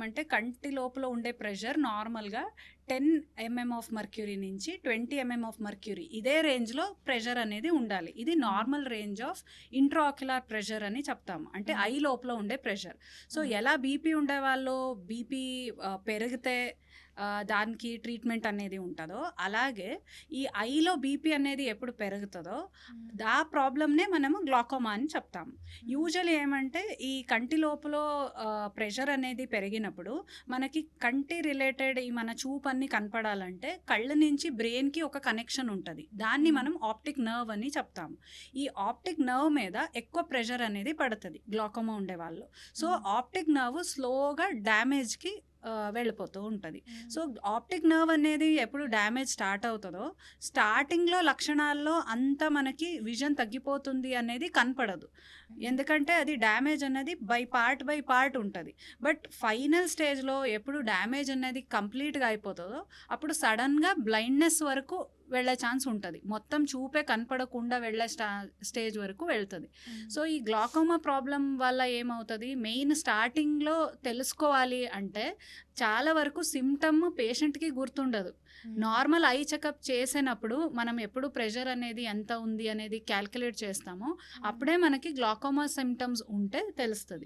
ఏమంటే కంటి లోపల ఉండే ప్రెషర్ నార్మల్గా 10 mm ఆఫ్ మర్క్యూరీ నుంచి 20 mm ఆఫ్ మర్క్యూరీ ఇదే రేంజ్లో ప్రెషర్ అనేది ఉండాలి. ఇది normal range of intraocular pressure అని చెప్తాము, అంటే ఐ లోపల ఉండే ప్రెషర్. సో ఎలా బీపీ ఉండే వాళ్ళు బీపీ పెరిగితే దానికి ట్రీట్మెంట్ అనేది ఉంటుందో, అలాగే ఈ ఐలో బీపీ అనేది ఎప్పుడు పెరుగుతుందో ఆ ప్రాబ్లమ్నే మనము గ్లాకోమా అని చెప్తాము. యూజువల్లీ ఏమంటే ఈ కంటి లోపల ప్రెషర్ అనేది పెరిగినప్పుడు మనకి కంటి రిలేటెడ్ ఈ మన చూపు అన్ని కనపడాలంటే కళ్ళ నుంచి బ్రెయిన్కి ఒక కనెక్షన్ ఉంటుంది, దాన్ని మనం ఆప్టిక్ నర్వ్ అని చెప్తాము. ఈ ఆప్టిక్ నర్వ్ మీద ఎక్కువ ప్రెషర్ అనేది పడుతుంది గ్లాకోమా ఉండే వాళ్ళు. సో ఆప్టిక్ నర్వ్ స్లోగా డ్యామేజ్కి వెళ్ళిపోతూ ఉంటుంది. సో ఆప్టిక్ నర్వ్ అనేది ఎప్పుడు డ్యామేజ్ స్టార్ట్ అవుతుందో స్టార్టింగ్లో లక్షణాల్లో అంత మనకి విజన్ తగ్గిపోతుంది అనేది కనపడదు, ఎందుకంటే అది డ్యామేజ్ అనేది బై పార్ట్ ఉంటుంది. బట్ ఫైనల్ స్టేజ్లో ఎప్పుడు డ్యామేజ్ అనేది కంప్లీట్గా అయిపోతుందో అప్పుడు సడన్గా బ్లైండ్నెస్ వరకు వెళ్ళే ఛాన్స్ ఉంటుంది, మొత్తం చూపే కనపడకుండా వెళ్ళే స్టేజ్ వరకు వెళ్తుంది. సో ఈ గ్లాకోమా ప్రాబ్లం వల్ల ఏమవుతుంది, మెయిన్ స్టార్టింగ్లో తెలుసుకోవాలి అంటే చాలా వరకు సిమ్టమ్ పేషెంట్కి గుర్తుండదు. నార్మల్ ఐ చెకప్ చేసినప్పుడు మనం ఎప్పుడు ప్రెషర్ అనేది ఎంత ఉంది అనేది క్యాల్కులేట్ చేస్తామో అప్పుడే మనకి గ్లాకోమా సిమ్టమ్స్ ఉంటే తెలుస్తుంది.